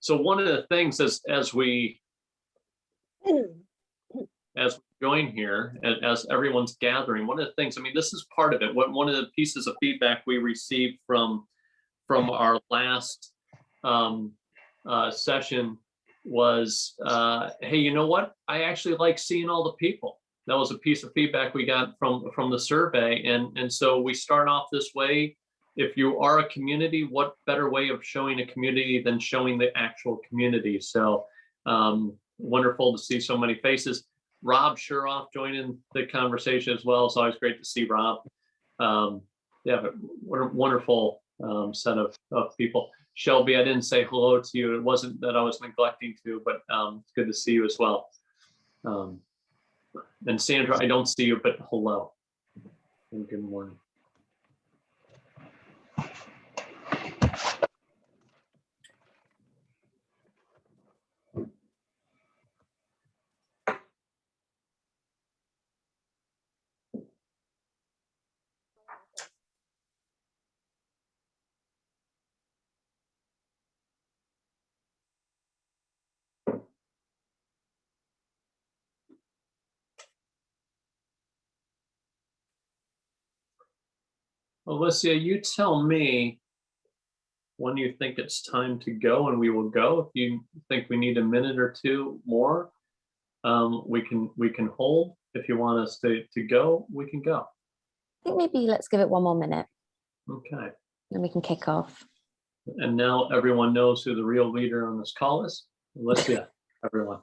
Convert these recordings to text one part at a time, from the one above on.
So one of the things as we join here, and as everyone's gathering, one of the things, I mean, this is part of it. One of the pieces of feedback we received from our last session was, hey, you know what? I actually like seeing all the people. That was a piece of feedback we got from the survey, and so we start off this way. If you are a community, what better way of showing a community than showing the actual community? So wonderful to see so many faces. Rob Shuroff joining the conversation as well. It's always great to see Rob. Yeah, but what a wonderful set of people. Shelby, I didn't say hello to you. It wasn't that I was neglecting to, but it's good to see you as well. And Sandra, I don't see you, but hello and good morning. Alicia, you tell me when you think it's time to go, and we will go. If you think we need a minute or two more, we can hold. If you want us to go, we can go. I think maybe let's give it one more minute. Okay. Then we can kick off. And now everyone knows who the real leader on this call is. Alicia, everyone.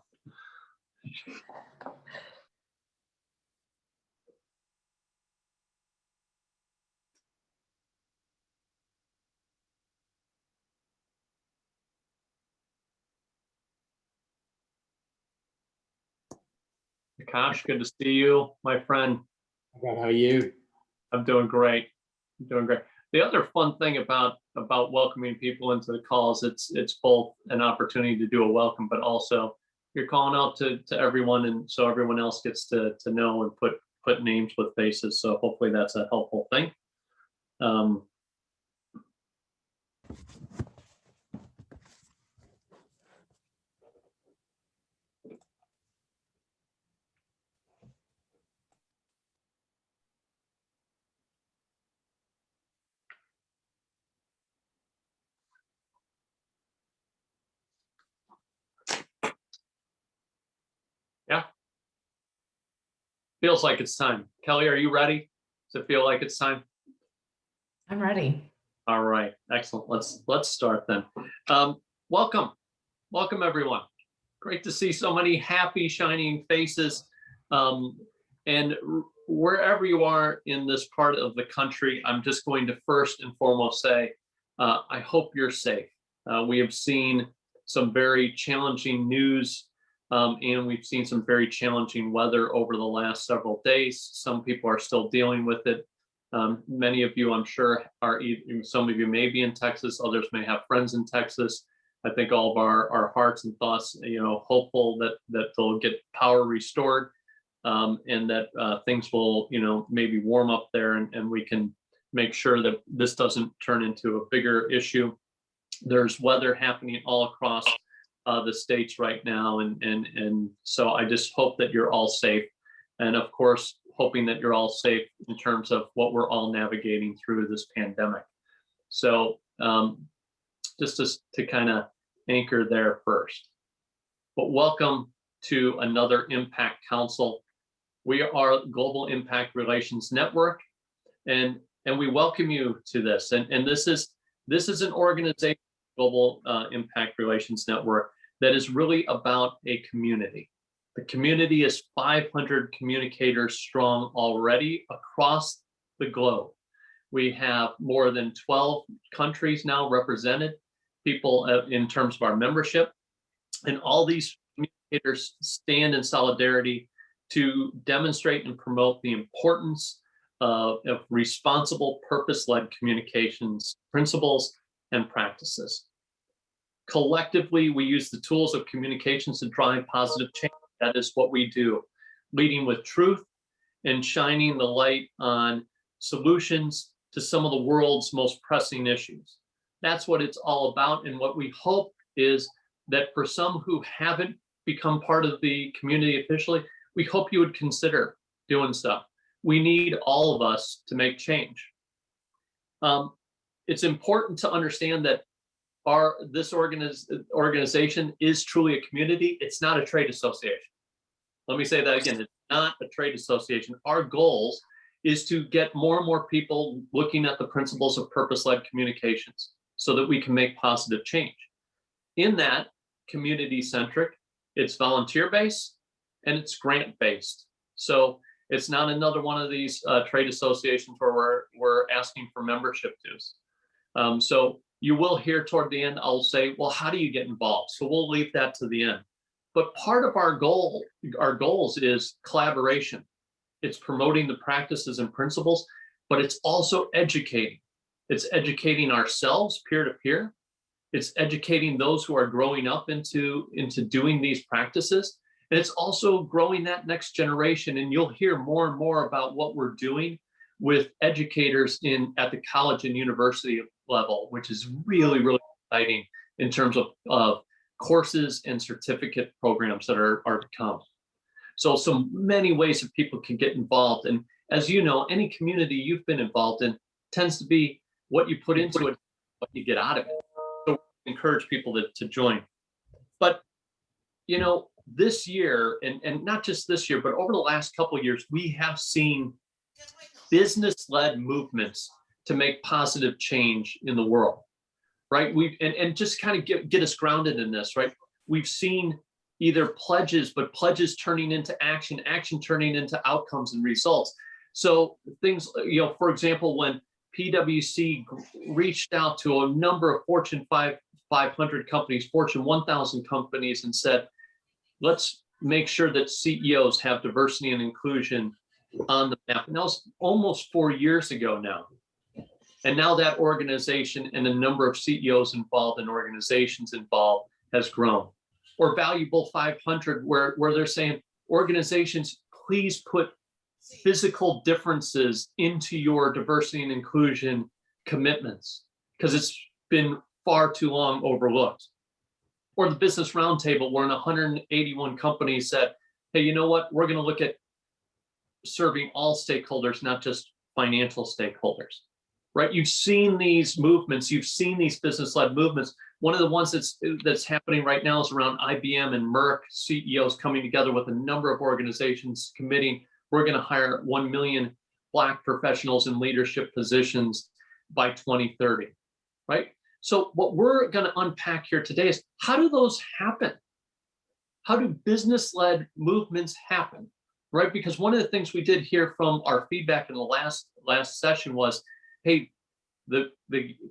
Akash, good to see you, my friend. How are you? I'm doing great. I'm doing great. The other fun thing about welcoming people into the calls, it's both an opportunity to do a welcome, but also you're calling out to everyone, and so everyone else gets to know and put names with faces. So hopefully that's a helpful thing. Yeah. Feels like it's time. Kelly, are you ready? Does it feel like it's time? I'm ready. All right, excellent. Let's start then. Welcome everyone. Great to see so many happy, shining faces. And wherever you are in this part of the country, I'm just going to first and foremost say, I hope you're safe. We have seen some very challenging news, and we've seen some very challenging weather over the last several days. Some people are still dealing with it. Many of you, I'm sure, some of you may be in Texas, others may have friends in Texas. I think all of our hearts and thoughts, hopeful that they'll get power restored, and that things will, maybe warm up there, and we can make sure that this doesn't turn into a bigger issue. There's weather happening all across the states right now, and so I just hope that you're all safe, and of course hoping that you're all safe in terms of what we're all navigating through this pandemic. So just to kind of anchor there first. But welcome to another Impact Council. We are Global Impact Relations Network, and we welcome you to this. And this is an organization, Global Impact Relations Network, that is really about a community. The community is 500 communicators strong already across the globe. We have more than 12 countries now represented, people in terms of our membership, and all these communicators stand in solidarity to demonstrate and promote the importance of responsible, purpose-led communications principles and practices. Collectively, we use the tools of communications to drive positive change. That is what we do, leading with truth and shining the light on solutions to some of the world's most pressing issues. That's what it's all about, and what we hope is that for some who haven't become part of the community officially, we hope you would consider doing stuff. We need all of us to make change. It's important to understand that this organization is truly a community. It's not a trade association. Let me say that again. It's not a trade association. Our goals is to get more and more people looking at the principles of purpose-led communications so that we can make positive change. In that, community-centric, it's volunteer-based, and it's grant-based. So it's not another one of these trade associations where we're asking for membership dues. So you will hear toward the end, I'll say, well, how do you get involved? So we'll leave that to the end. But part of our goals is collaboration. It's promoting the practices and principles, but it's also educating. It's educating ourselves peer to peer. It's educating those who are growing up into doing these practices. And it's also growing that next generation. And you'll hear more and more about what we're doing with educators at the college and university level, which is really, really exciting in terms of courses and certificate programs that are to come. So many ways that people can get involved. And as you know, any community you've been involved in tends to be what you put into it, what you get out of it. So encourage people to join. But, you know, this year, and not just this year, but over the last couple of years, we have seen business-led movements to make positive change in the world, right? And just kind of get us grounded in this, right? We've seen either pledges, but pledges turning into action, action turning into outcomes and results. So things, you know, for example, when PwC reached out to a number of Fortune 500 companies, Fortune 1000 companies, and said, let's make sure that CEOs have diversity and inclusion on the map. And that was almost 4 years ago now. And now that organization and the number of CEOs involved and organizations involved has grown. Or Valuable 500, where they're saying, organizations, please put physical differences into your diversity and inclusion commitments, because it's been far too long overlooked. Or the Business Roundtable, where 181 companies said, hey, you know what? We're going to look at serving all stakeholders, not just financial stakeholders, right? You've seen these movements. You've seen these business-led movements. One of the ones that's happening right now is around IBM and Merck CEOs coming together with a number of organizations committing, we're going to hire 1 million Black professionals in leadership positions by 2030, right? So what we're going to unpack here today is, how do those happen? How do business-led movements happen, right? Because one of the things we did hear from our feedback in the last session was, hey, the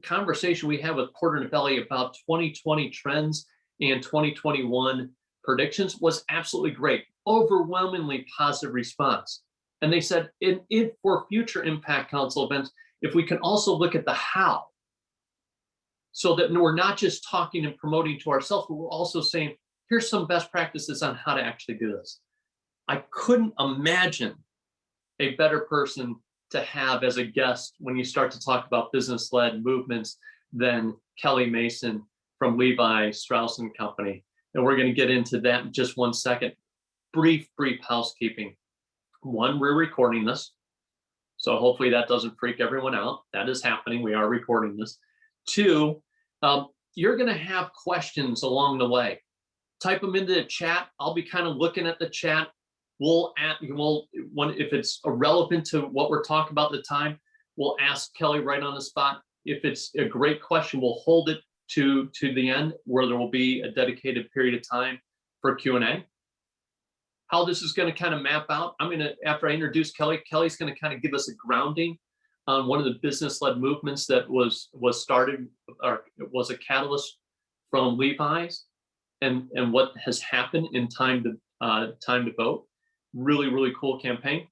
conversation we had with Porter Novelli about 2020 trends and 2021 predictions was absolutely great. Overwhelmingly positive response. And they said, for future Impact Council events, if we can also look at the how, so that we're not just talking and promoting to ourselves, but we're also saying, here's some best practices on how to actually do this. I couldn't imagine a better person to have as a guest when you start to talk about business-led movements than Kelly Mason from Levi Strauss Co. And we're going to get into that in just 1 second. Brief housekeeping. One, we're recording this, so hopefully that doesn't freak everyone out. That is happening. We are recording this. Two, you're going to have questions along the way. Type them into the chat. I'll be kind of looking at the chat. If it's relevant to what we're talking about at the time, we'll ask Kelly right on the spot. If it's a great question, we'll hold it to the end, where there will be a dedicated period of time for Q&A. How this is going to kind of map out, after I introduce Kelly, Kelly's going to kind of give us a grounding on one of the business-led movements that was started, or was a catalyst from Levi's, and what has happened in time to vote. Really cool campaign.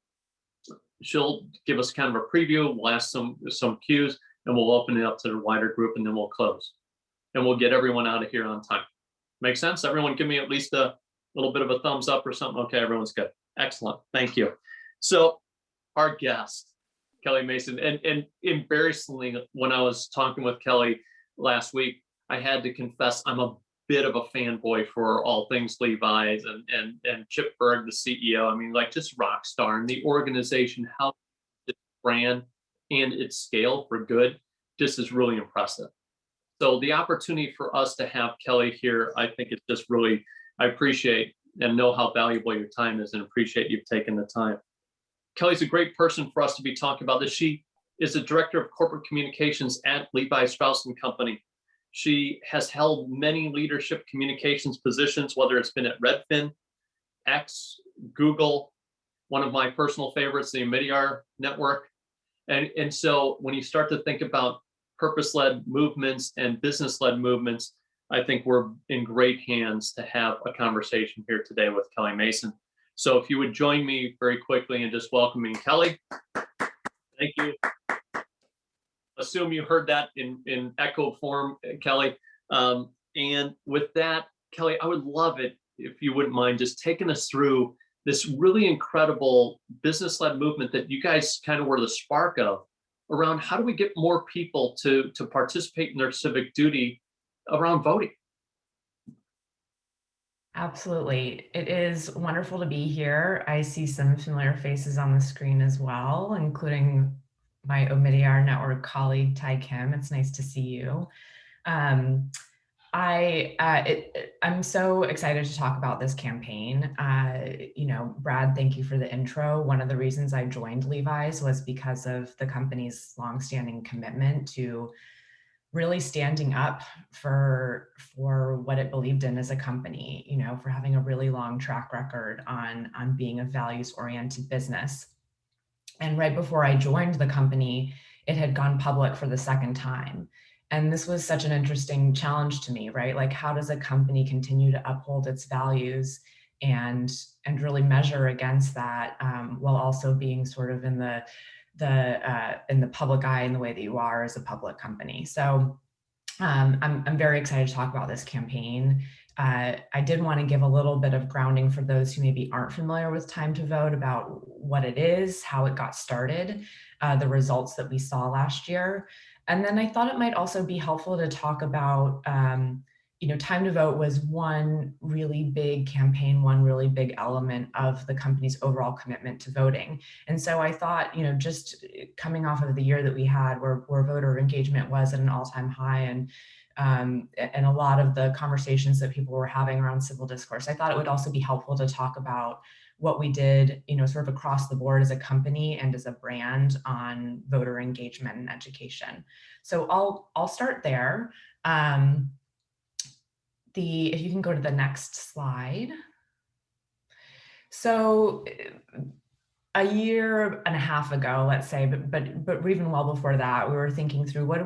She'll give us kind of a preview. We'll ask some cues, and we'll open it up to the wider group, and then we'll close. And we'll get everyone out of here on time. Make sense? Everyone give me at least a little bit of a thumbs up or something. Okay, everyone's good. Excellent. Thank you. So our guest, Kelly Mason, and embarrassingly, when I was talking with Kelly last week, I had to confess I'm a bit of a fanboy for all things Levi's and Chip Berg, the CEO. I mean, like just rock star, and the organization, how its brand and its scale for good just is really impressive. So the opportunity for us to have Kelly here, I think it's just really, I appreciate and know how valuable your time is and appreciate you've taken the time. Kelly's a great person for us to be talking about this. She is the director of corporate communications at Levi Strauss Company. She has held many leadership communications positions, whether it's been at Redfin, X, Google, one of my personal favorites, the Omidyar Network. And so when you start to think about purpose-led movements and business-led movements, I think we're in great hands to have a conversation here today with Kelly Mason. So if you would join me very quickly in just welcoming Kelly. Thank you. Assume you heard that in echo form, Kelly. And with that, Kelly, I would love it if you wouldn't mind just taking us through this really incredible business-led movement that you guys kind of were the spark of around how do we get more people to participate in their civic duty around voting. Absolutely. It is wonderful to be here. I see some familiar faces on the screen as well, including my Omidyar Network colleague, Ty Kim. It's nice to see you. I'm so excited to talk about this campaign. Brad, thank you for the intro. One of the reasons I joined Levi's was because of the company's longstanding commitment to really standing up for what it believed in as a company, for having a really long track record on being a values-oriented business. And right before I joined the company, it had gone public for the second time. And this was such an interesting challenge to me, right? Like, how does a company continue to uphold its values and really measure against that, while also being sort of in the public eye in the way that you are as a public company. So I'm very excited to talk about this campaign. I did want to give a little bit of grounding for those who maybe aren't familiar with Time to Vote about what it is, how it got started, the results that we saw last year. And then I thought it might also be helpful to talk about, Time to Vote was one really big campaign, one really big element of the company's overall commitment to voting. And so I thought, just coming off of the year that we had where voter engagement was at an all-time high and a lot of the conversations that people were having around civil discourse, I thought it would also be helpful to talk about what we did, sort of across the board as a company and as a brand on voter engagement and education. So I'll start there. If you can go to the next slide. So a year and a half ago, let's say, but even well before that, we were thinking through what do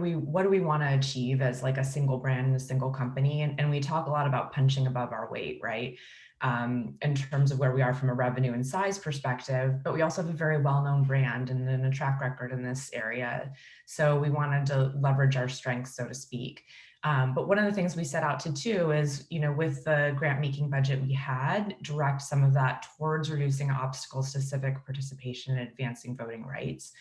we want to achieve as like a single brand and a single company, and we talk a lot about punching above our weight, right? In terms of where we are from a revenue and size perspective, but we also have a very well-known brand and a track record in this area. So we wanted to leverage our strengths, so to speak. But one of the things we set out to do is, with the grant making budget we had, direct some of that towards reducing obstacles to civic participation and advancing voting rights.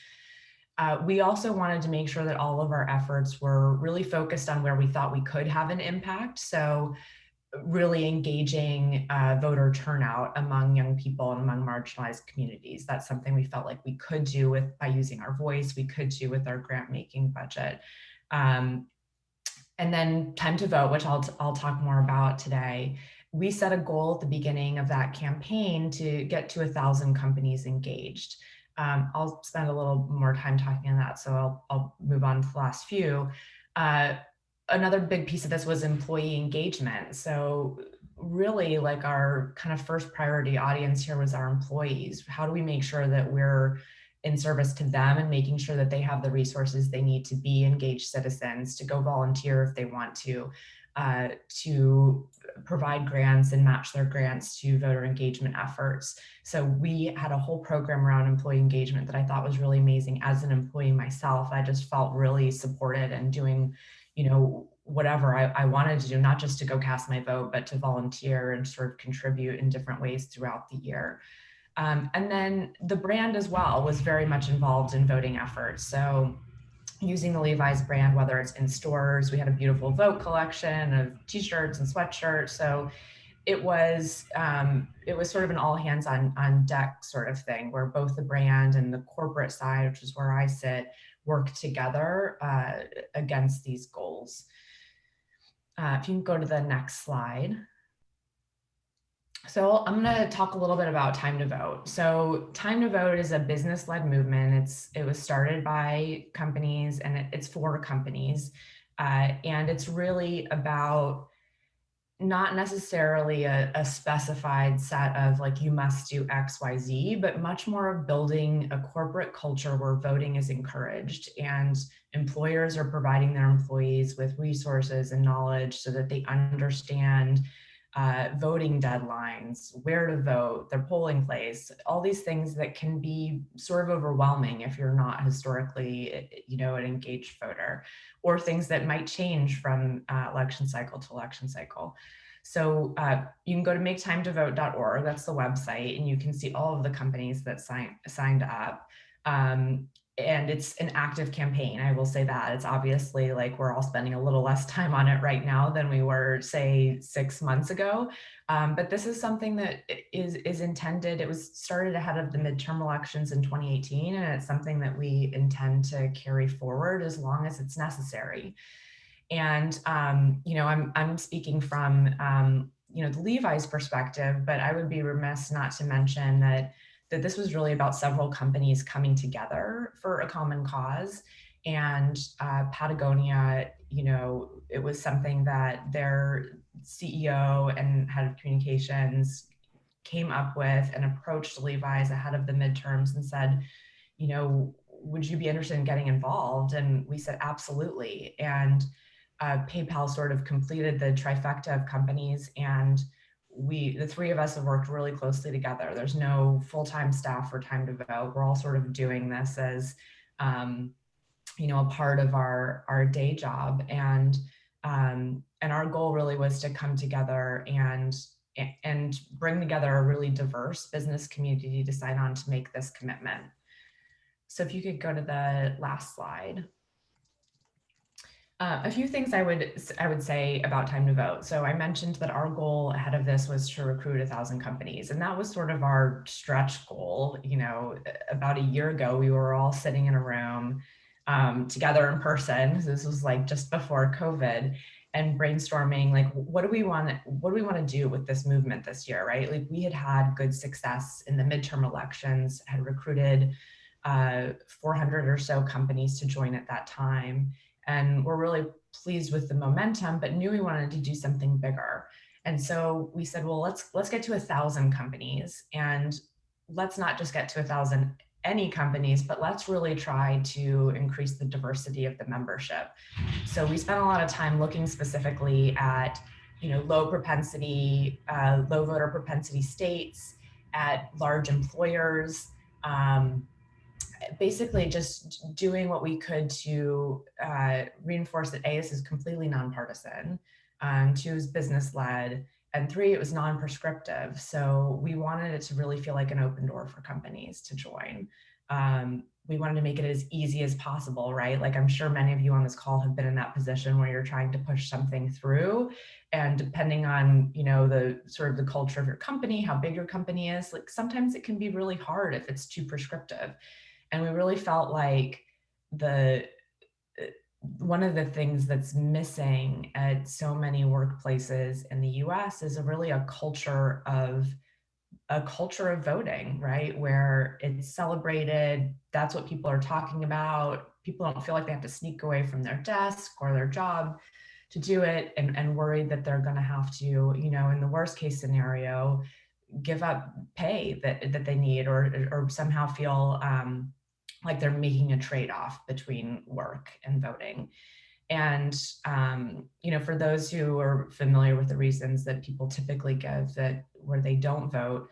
We also wanted to make sure that all of our efforts were really focused on where we thought we could have an impact. So really engaging voter turnout among young people and among marginalized communities. That's something we felt like we could do by using our voice, we could do with our grant making budget. And then Time to Vote, which I'll talk more about today. We set a goal at the beginning of that campaign to get to 1,000 companies engaged. I'll spend a little more time talking on that, so I'll move on to the last few. Another big piece of this was employee engagement. So really, like, our kind of first priority audience here was our employees. How do we make sure that we're in service to them and making sure that they have the resources they need to be engaged citizens, to go volunteer if they want to provide grants and match their grants to voter engagement efforts. So we had a whole program around employee engagement that I thought was really amazing. As an employee myself, I just felt really supported and doing, whatever I wanted to do, not just to go cast my vote, but to volunteer and sort of contribute in different ways throughout the year. And then the brand as well was very much involved in voting efforts. So using the Levi's brand, whether it's in stores. We had a beautiful Vogue collection of t-shirts and sweatshirts. So it was sort of an all hands on deck sort of thing, where both the brand and the corporate side, which is where I sit, work together against these goals. If you can go to the next slide. So I'm going to talk a little bit about Time to Vote. So Time to Vote is a business-led movement. It was started by companies, and it's for companies. And it's really about not necessarily a specified set of like, you must do X, Y, Z, but much more of building a corporate culture where voting is encouraged and employers are providing their employees with resources and knowledge so that they understand voting deadlines, where to vote, their polling place, all these things that can be sort of overwhelming if you're not historically, an engaged voter, or things that might change from election cycle to election cycle. So you can go to maketimetovote.org, that's the website, and you can see all of the companies that signed up. And it's an active campaign. I will say that. It's obviously like we're all spending a little less time on it right now than we were, say, 6 months ago. But this is something that is intended. It was started ahead of the midterm elections in 2018, and it's something that we intend to carry forward as long as it's necessary. And I'm speaking from the Levi's perspective, but I would be remiss not to mention that this was really about several companies coming together for a common cause. And Patagonia, it was something that their CEO and head of communications came up with and approached Levi's ahead of the midterms and said, would you be interested in getting involved? And we said, absolutely. And PayPal sort of completed the trifecta of companies, and the three of us have worked really closely together. There's no full-time staff for Time to Vote. We're all sort of doing this as, a part of our day job. And our goal really was to come together and bring together a really diverse business community to sign on to make this commitment. So if you could go to the last slide. A few things I would say about Time to Vote. So I mentioned that our goal ahead of this was to recruit 1,000 companies, and that was sort of our stretch goal. About a year ago, we were all sitting in a room together in person. So this was like just before COVID, and brainstorming like, what do we want to do with this movement this year, right? Like, we had good success in the midterm elections, had recruited 400 or so companies to join at that time. And we're really pleased with the momentum, but knew we wanted to do something bigger. And so we said, well, let's get to 1,000 companies, and let's not just get to 1,000 any companies, but let's really try to increase the diversity of the membership. So we spent a lot of time looking specifically at, low voter propensity states, at large employers, basically just doing what we could to reinforce that A, this is completely nonpartisan, 2 is business-led, and 3, it was non-prescriptive. So we wanted it to really feel like an open door for companies to join. We wanted to make it as easy as possible, right? Like, I'm sure many of you on this call have been in that position where you're trying to push something through, and depending on, the sort of the culture of your company, how big your company is, like, sometimes it can be really hard if it's too prescriptive. And we really felt like one of the things that's missing at so many workplaces in the US is really a culture of voting, right? Where it's celebrated. That's what people are talking about. People don't feel like they have to sneak away from their desk or their job to do it, and worried that they're going to have to, in the worst case scenario, give up pay that they need, or somehow feel like they're making a trade-off between work and voting. And, for those who are familiar with the reasons that people typically give that where they don't vote,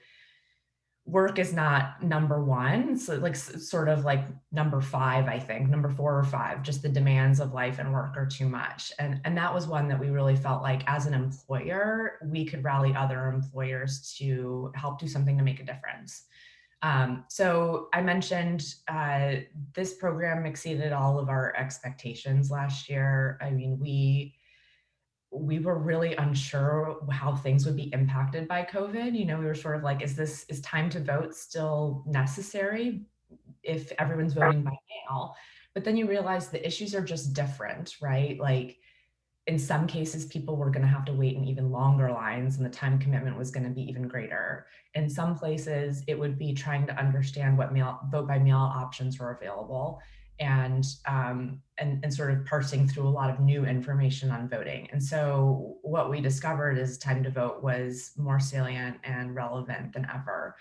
work is not number one. So like sort of like number 5, I think, number 4 or 5, just the demands of life and work are too much. And that was one that we really felt like as an employer, we could rally other employers to help do something to make a difference. So I mentioned this program exceeded all of our expectations last year. I mean, we were really unsure how things would be impacted by COVID. We were sort of like, is time to vote still necessary if everyone's voting by mail? But then you realize the issues are just different, right? Like in some cases, people were going to have to wait in even longer lines and the time commitment was going to be even greater. In some places, it would be trying to understand what vote by mail options were available and sort of parsing through a lot of new information on voting. And so what we discovered is time to vote was more salient and relevant than ever.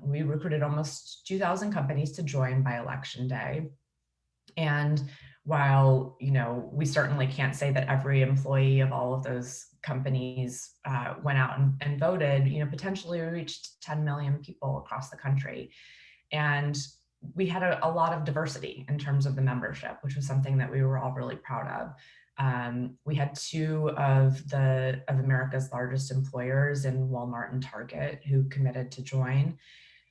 We recruited almost 2,000 companies to join by election day. And while, we certainly can't say that every employee of all of those companies went out and voted, potentially we reached 10 million people across the country. And we had a lot of diversity in terms of the membership, which was something that we were all really proud of. We had two of America's largest employers in Walmart and Target who committed to join.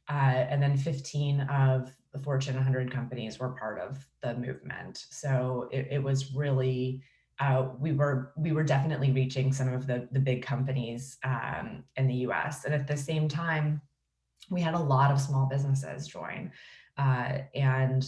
And then 15 of the Fortune 100 companies were part of the movement. So it was really, we were definitely reaching some of the big companies in the US. And at the same time, we had a lot of small businesses join. And,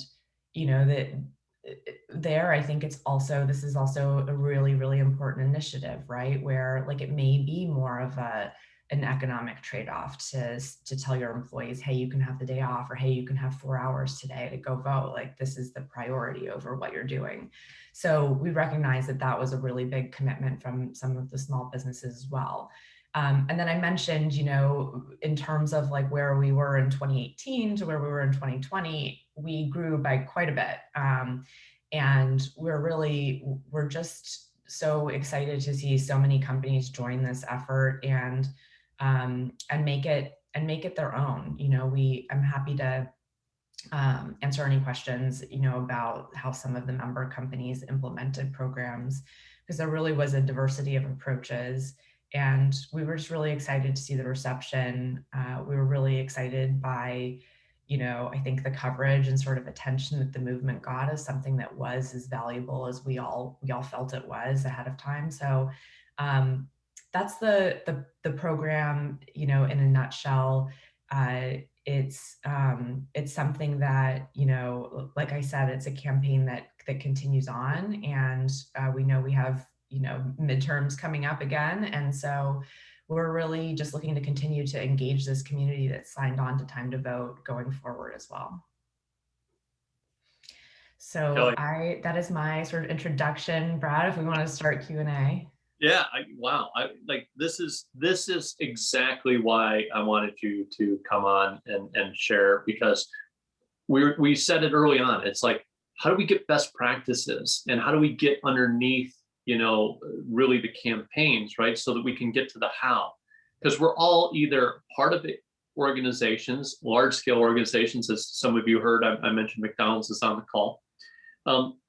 there, I think this is also a really, really important initiative, right? Where like it may be more of an economic trade-off to tell your employees, hey, you can have the day off, or hey, you can have 4 hours today to go vote. Like this is the priority over what you're doing. So we recognize that was a really big commitment from some of the small businesses as well. And then I mentioned, in terms of like where we were in 2018 to where we were in 2020, we grew by quite a bit. And we're just so excited to see so many companies join this effort and make it their own. I'm happy to answer any questions, about how some of the member companies implemented programs, because there really was a diversity of approaches. And we were just really excited to see the reception. We were really excited by, I think the coverage and sort of attention that the movement got as something that was as valuable as we all felt it was ahead of time. So that's the program, in a nutshell. It's something that, like I said, it's a campaign that continues on, and we know we have, midterms coming up again. And so we're really just looking to continue to engage this community that signed on to Time to Vote going forward as well. So that is my sort of introduction. Brad, if we want to start Q&A. Yeah, wow. This is exactly why I wanted you to come on and share, because we said it early on. It's like, how do we get best practices and how do we get underneath, really the campaigns, right? So that we can get to the how, because we're all either part of organizations, large scale organizations, as some of you heard, I mentioned McDonald's is on the call,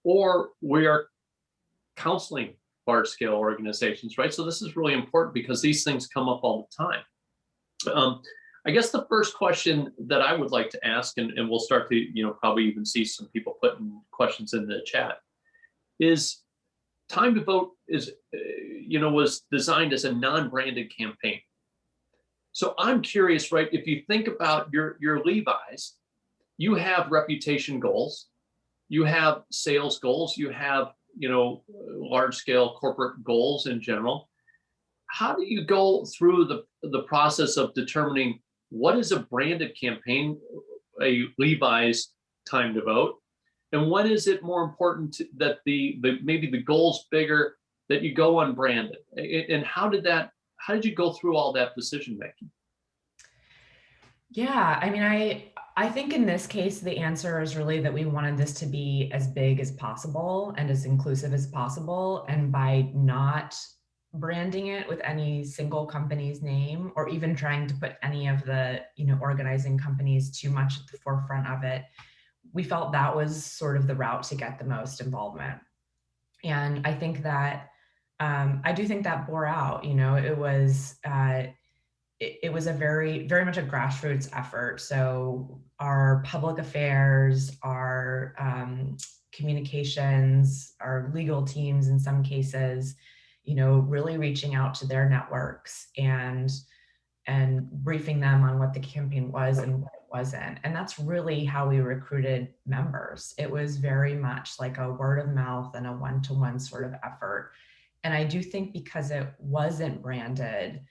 or we are counseling large scale organizations, right? So this is really important because these things come up all the time. I guess the first question that I would like to ask, and we'll start to, probably even see some people putting questions in the chat, is Time to Vote was designed as a non-branded campaign. So I'm curious, right? If you think about your Levi's, you have reputation goals, you have sales goals, you have large scale corporate goals in general. How do you go through the process of determining what is a branded campaign, a Levi's Time to Vote, and when is it more important that maybe the goal's bigger, that you go unbranded? And how did you go through all that decision making? Yeah, I mean, I think in this case, the answer is really that we wanted this to be as big as possible and as inclusive as possible. And by not branding it with any single company's name, or even trying to put any of the, organizing companies too much at the forefront of it, we felt that was sort of the route to get the most involvement. And I think that, I do think that bore out, it was a very much a grassroots effort. So our public affairs, our communications, our legal teams in some cases, really reaching out to their networks and briefing them on what the campaign was and what it wasn't. And that's really how we recruited members. It was very much like a word of mouth and a one-to-one sort of effort. And I do think because it wasn't branded,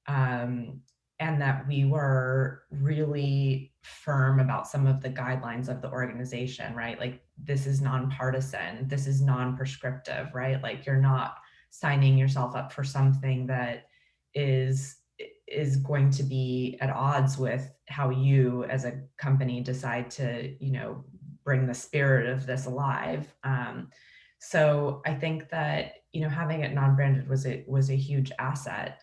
and that we were really firm about some of the guidelines of the organization, right? Like, this is nonpartisan, this is non-prescriptive, right? Like, you're not signing yourself up for something that is going to be at odds with how you as a company decide to, bring the spirit of this alive. So I think that, having it non-branded was a huge asset.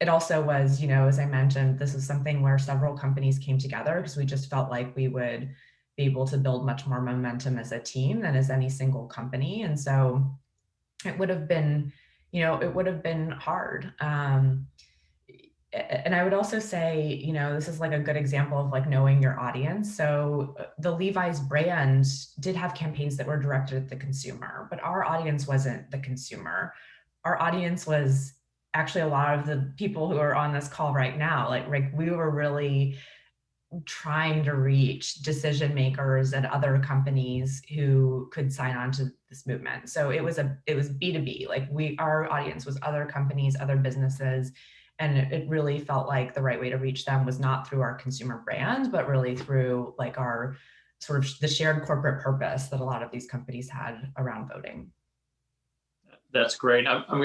It also was, as I mentioned, this is something where several companies came together because we just felt like we would be able to build much more momentum as a team than as any single company. And so it would have been, hard. And I would also say, this is like a good example of like knowing your audience. So the Levi's brand did have campaigns that were directed at the consumer, but our audience wasn't the consumer. Our audience was actually a lot of the people who are on this call right now. Like we were really trying to reach decision makers at other companies who could sign on to this movement. So it was B2B. Like our audience was other companies, other businesses. And it really felt like the right way to reach them was not through our consumer brand, but really through like our sort of the shared corporate purpose that a lot of these companies had around voting. That's great. I'm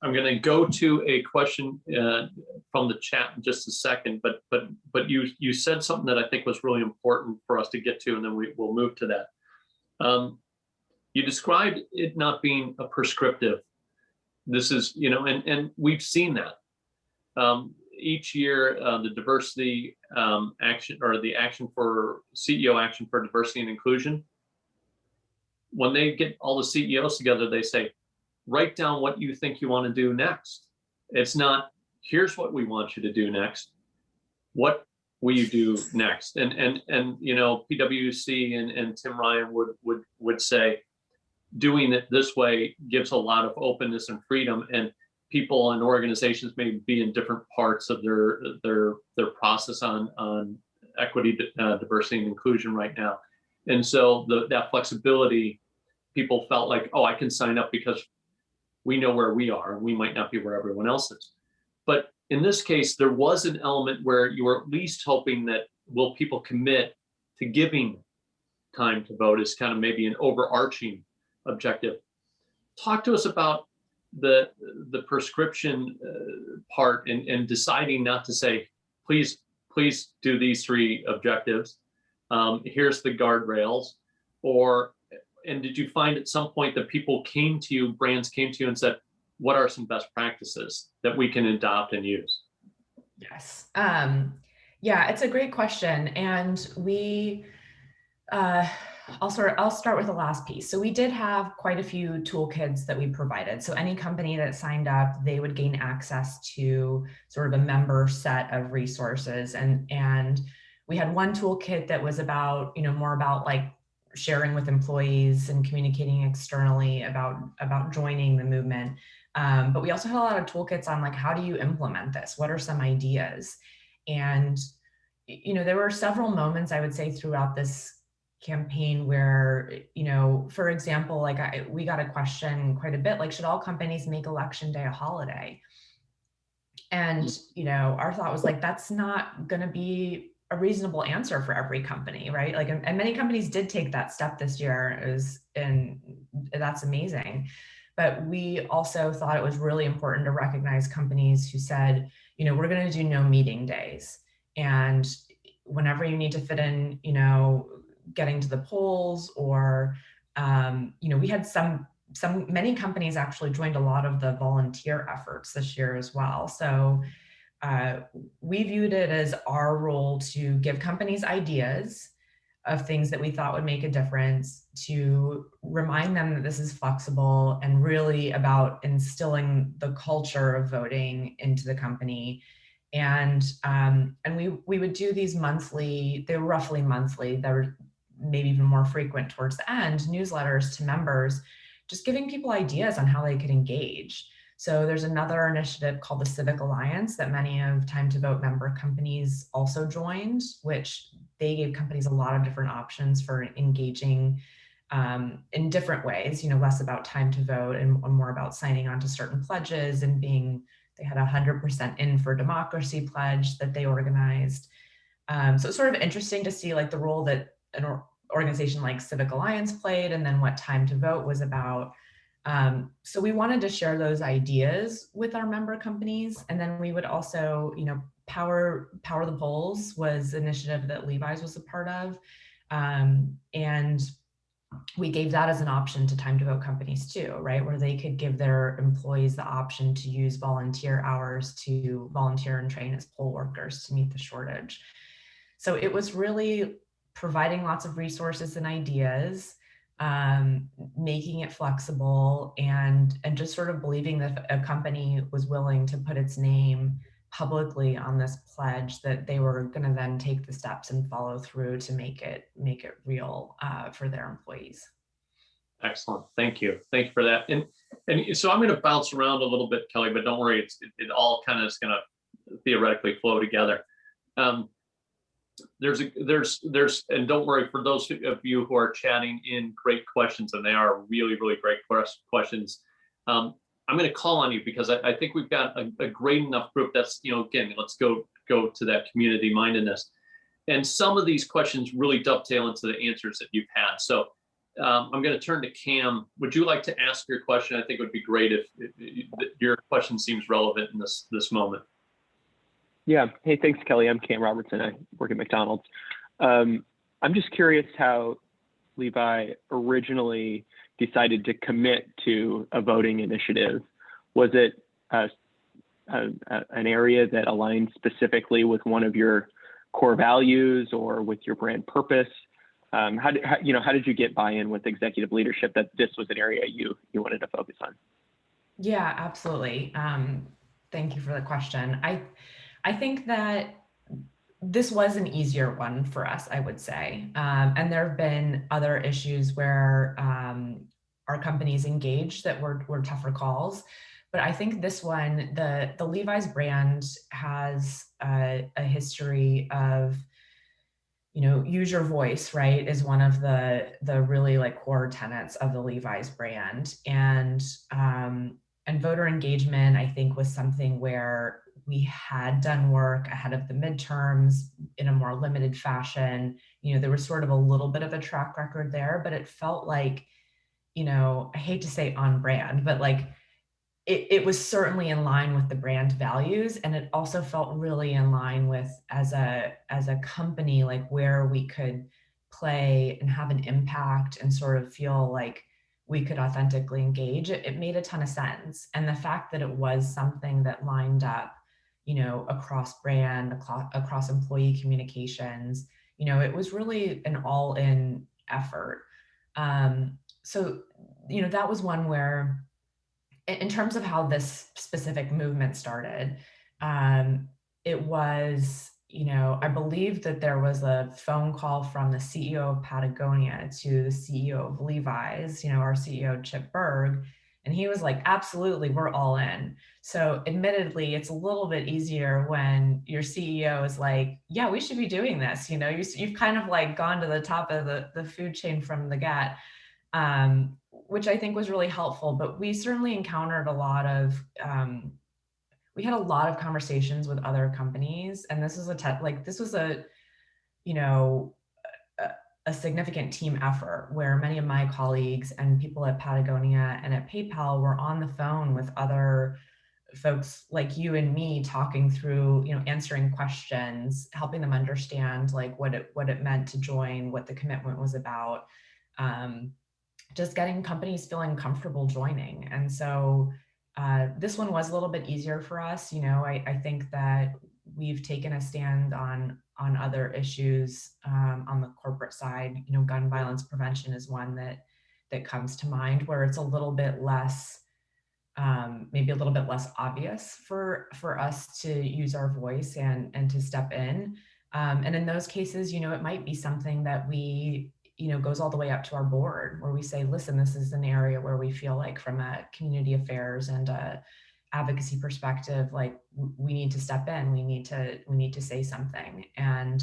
gonna go to a question from the chat in just a second, but you said something that I think was really important for us to get to, and then we'll move to that. You described it not being a prescriptive. This is, and we've seen that. Each year, the diversity action, or the action for CEO action for diversity and inclusion, when they get all the CEOs together, they say, write down what you think you want to do next. It's not, here's what we want you to do next. What will you do next? And PwC and Tim Ryan would say, doing it this way gives a lot of openness and freedom, and people and organizations may be in different parts of their process on equity, diversity, and inclusion right now. And so that flexibility, people felt like, oh, I can sign up because we know where we are, and we might not be where everyone else is. But in this case, there was an element where you were at least hoping that, will people commit to giving time to vote, is kind of maybe an overarching objective. Talk to us about the prescription part, and deciding not to say, please do these 3 objectives. Here's the guardrails. And did you find at some point that people came to you, brands came to you and said, what are some best practices that we can adopt and use? Yes. Yeah, it's a great question. And I'll start with the last piece. So we did have quite a few toolkits that we provided. So any company that signed up, they would gain access to sort of a member set of resources. And we had one toolkit that was about, more about like sharing with employees and communicating externally about joining the movement. But we also had a lot of toolkits on like, how do you implement this? What are some ideas? And, there were several moments, I would say, throughout this campaign where, for example, like we got a question quite a bit, like, should all companies make Election Day a holiday? And, our thought was like, that's not going to be a reasonable answer for every company, right? Like, and many companies did take that step this year, and that's amazing. But we also thought it was really important to recognize companies who said, we're going to do no meeting days. And whenever you need to fit in, getting to the polls, or, we had many companies actually joined a lot of the volunteer efforts this year as well. So we viewed it as our role to give companies ideas of things that we thought would make a difference, to remind them that this is flexible and really about instilling the culture of voting into the company, And we would do these monthly, they were roughly monthly, they were maybe even more frequent towards the end, newsletters to members, just giving people ideas on how they could engage. So there's another initiative called the Civic Alliance that many of Time to Vote member companies also joined, which they gave companies a lot of different options for engaging in different ways, less about time to vote and more about signing on to certain pledges and they had a 100% in for democracy pledge that they organized. So it's sort of interesting to see like the role that an organization like Civic Alliance played and then what Time to Vote was about. So we wanted to share those ideas with our member companies. And then we would also, Power the Polls was an initiative that Levi's was a part of. And we gave that as an option to Time to Vote companies too, right? Where they could give their employees the option to use volunteer hours to volunteer and train as poll workers to meet the shortage. So it was really providing lots of resources and ideas, making it flexible, and just sort of believing that a company was willing to put its name publicly on this pledge, that they were going to then take the steps and follow through to make it real for their employees. Excellent. Thank you. Thank you for that. And so I'm going to bounce around a little bit, Kelly, but don't worry. It all kind of is going to theoretically flow together. There's and don't worry, for those of you who are chatting in, great questions, and they are really, really great questions. I'm going to call on you because I think we've got a great enough group that's, again, let's go to that community mindedness. And some of these questions really dovetail into the answers that you've had. So I'm going to turn to Cam. Would you like to ask your question? I think it would be great if your question seems relevant in this moment. Yeah. Hey, thanks, Kelly. I'm Cam Robertson. I work at McDonald's. I'm just curious how Levi originally decided to commit to a voting initiative. Was it an area that aligned specifically with one of your core values or with your brand purpose? How did you get buy-in with executive leadership that this was an area you wanted to focus on? Yeah, absolutely. Thank you for the question. I think that this was an easier one for us, I would say. And there have been other issues where our companies engaged that were tougher calls. But I think this one, the Levi's brand has a history of, use your voice, right, is one of the really like core tenets of the Levi's brand. And voter engagement, I think, was something where we had done work ahead of the midterms in a more limited fashion. There was sort of a little bit of a track record there, but it felt like, I hate to say on brand, but like it was certainly in line with the brand values. And it also felt really in line with, as a company, like where we could play and have an impact and sort of feel like we could authentically engage. It made a ton of sense. And the fact that it was something that lined up, across brand, across employee communications, it was really an all-in effort. So, that was one where, in terms of how this specific movement started, it was, I believe that there was a phone call from the CEO of Patagonia to the CEO of Levi's, our CEO, Chip Berg, and he was like, absolutely, we're all in. So admittedly, it's a little bit easier when your CEO is like, yeah, we should be doing this. You've kind of like gone to the top of the food chain from the get. Which I think was really helpful, but we certainly encountered we had a lot of conversations with other companies, and this was a significant team effort where many of my colleagues and people at Patagonia and at PayPal were on the phone with other folks like you and me, talking through, answering questions, helping them understand like what it meant to join, what the commitment was about. Just getting companies feeling comfortable joining. And so this one was a little bit easier for us. I think that we've taken a stand on other issues on the corporate side. Gun violence prevention is one that comes to mind, where it's a little bit less maybe a little bit less obvious for us to use our voice and to step in. And in those cases, it might be something that we, goes all the way up to our board, where we say, listen, this is an area where we feel like from a community affairs and a advocacy perspective, like we need to step in, we need to say something. And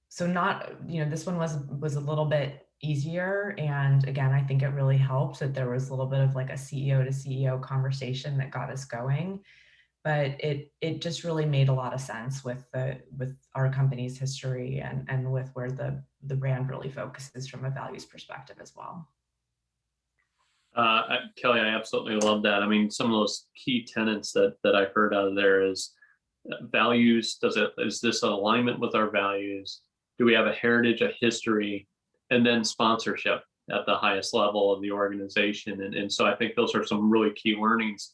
so this one was a little bit easier. And again, I think it really helped that there was a little bit of like a CEO to CEO conversation that got us going. But it just really made a lot of sense with our company's history and with where the brand really focuses from a values perspective as well. Kelly, I absolutely love that. I mean, some of those key tenets that I heard out of there is values. Is this an alignment with our values? Do we have a heritage, a history, and then sponsorship at the highest level of the organization? And so I think those are some really key learnings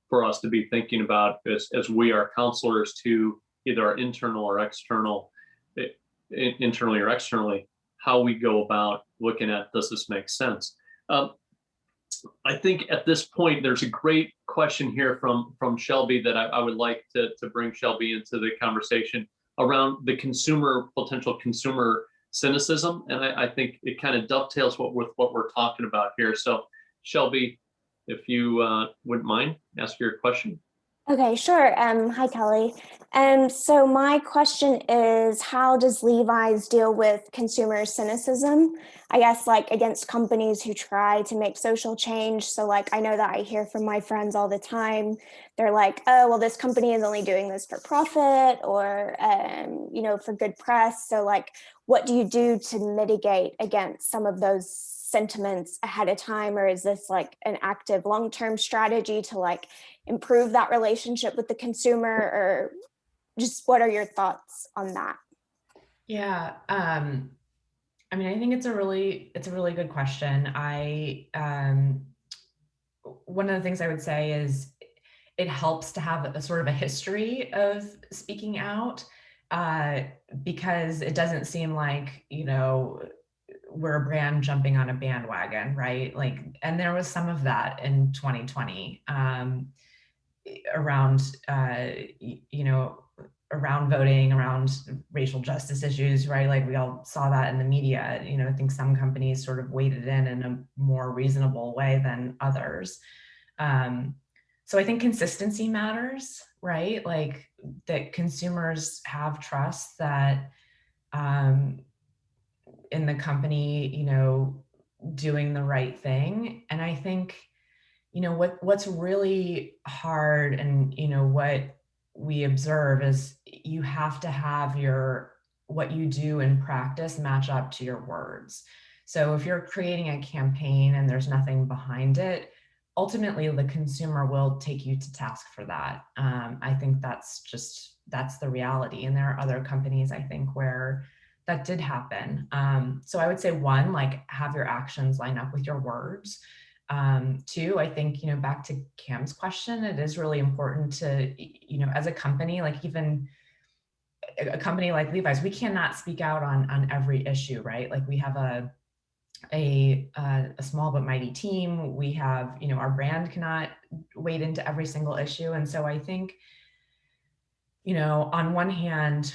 for us to be thinking about as we are counselors to either our internal or external, internally or externally, how we go about looking at, does this make sense? I think at this point, there's a great question here from Shelby that I would like to bring Shelby into the conversation around the potential consumer cynicism. And I think it kind of dovetails with what we're talking about here. So Shelby, if you wouldn't mind, ask your question. Okay, sure. Hi, Kelly. So my question is, how does Levi's deal with consumer cynicism? I guess like against companies who try to make social change. So like, I know that I hear from my friends all the time. They're like, oh, well, this company is only doing this for profit or, for good press. So like, what do you do to mitigate against some of those sentiments ahead of time? Or is this like an active long-term strategy to like improve that relationship with the consumer, or just what are your thoughts on that? Yeah. I mean, I think it's a really good question. One of the things I would say is it helps to have a sort of a history of speaking out, because it doesn't seem like, we're a brand jumping on a bandwagon, right? Like, and there was some of that in 2020 around, around voting, around racial justice issues, right? Like we all saw that in the media. I think some companies sort of waded in a more reasonable way than others. So I think consistency matters, right? Like that consumers have trust that in the company, doing the right thing. And I think, what's really hard and, what we observe is you have to have what you do in practice match up to your words. So if you're creating a campaign and there's nothing behind it, ultimately the consumer will take you to task for that. I think that's the reality. And there are other companies, I think, where that did happen. So I would say one, like have your actions line up with your words. Two, I think, back to Cam's question, it is really important to, as a company, like even a company like Levi's, we cannot speak out on every issue, right? Like we have a small but mighty team. We have, our brand cannot wade into every single issue. And so I think, on one hand,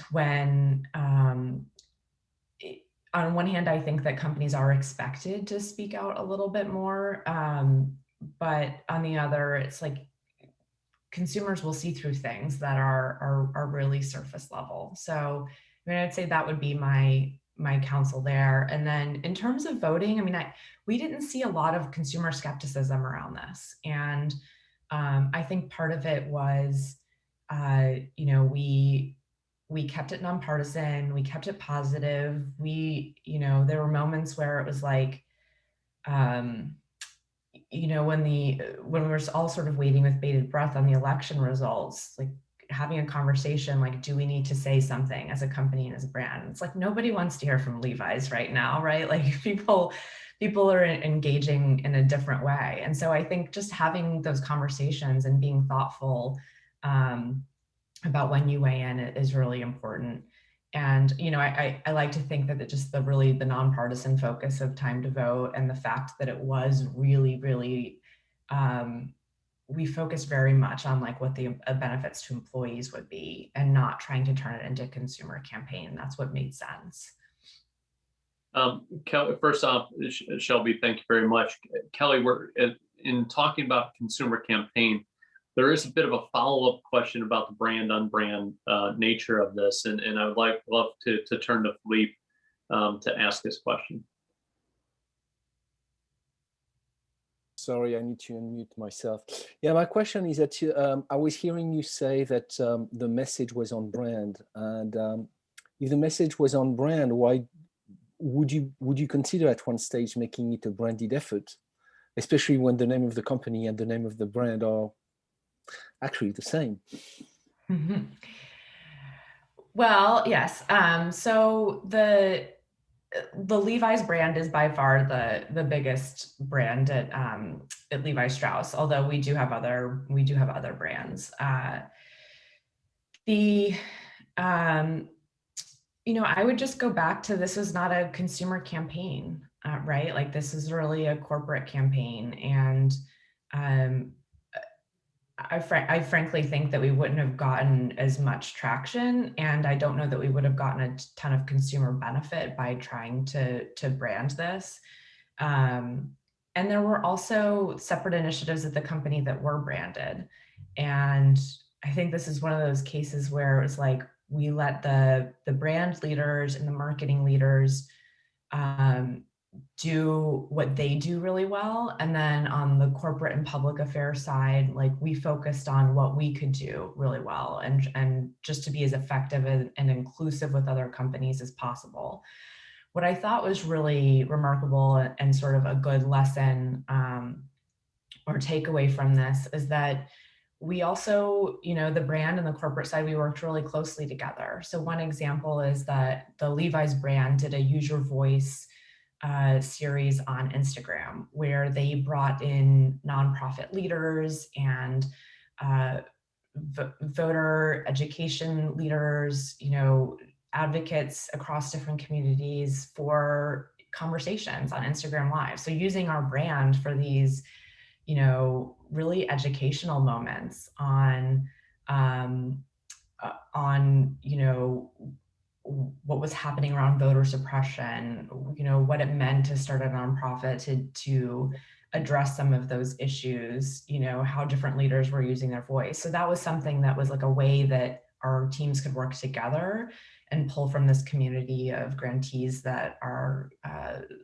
I think that companies are expected to speak out a little bit more. But on the other, it's like consumers will see through things that are really surface level. So I mean, I'd say that would be my counsel there. And then in terms of voting, I mean, we didn't see a lot of consumer skepticism around this. And I think part of it was, we kept it nonpartisan, we kept it positive. There were moments where it was like, when we were all sort of waiting with bated breath on the election results, like having a conversation, like, do we need to say something as a company and as a brand? It's like, nobody wants to hear from Levi's right now, right? Like people are engaging in a different way. And so I think just having those conversations and being thoughtful, about when you weigh in is really important. And, I like to think that the nonpartisan focus of Time to Vote and the fact that it was really, really we focus very much on like what the benefits to employees would be and not trying to turn it into a consumer campaign. That's what made sense. First off, Shelby, thank you very much. Kelly, we're in talking about consumer campaign. There is a bit of a follow-up question about the brand unbrand nature of this, and I would love to turn to Philippe to ask this question. Sorry, I need to unmute myself. Yeah, my question is that I was hearing you say that the message was on brand, and if the message was on brand, why would you consider at one stage making it a branded effort, especially when the name of the company and the name of the brand are actually the same? Mm-hmm. Well, yes. So the Levi's brand is by far the biggest brand at Levi Strauss, although we do have other brands. I would just go back to, this was not a consumer campaign, right? Like, this is really a corporate campaign, and I frankly think that we wouldn't have gotten as much traction, and I don't know that we would have gotten a ton of consumer benefit by trying to brand this. And there were also separate initiatives at the company that were branded. And I think this is one of those cases where it was like, we let the brand leaders and the marketing leaders do what they do really well. And then on the corporate and public affairs side, like, we focused on what we could do really well, and just to be as effective and inclusive with other companies as possible. What I thought was really remarkable and sort of a good lesson or takeaway from this is that we also, the brand and the corporate side, we worked really closely together. So one example is that the Levi's brand did a Use Your Voice series on Instagram, where they brought in nonprofit leaders and voter education leaders, advocates across different communities for conversations on Instagram Live. So using our brand for these, really educational moments on what was happening around voter suppression, what it meant to start a nonprofit to address some of those issues, how different leaders were using their voice. So that was something that was like a way that our teams could work together and pull from this community of grantees that our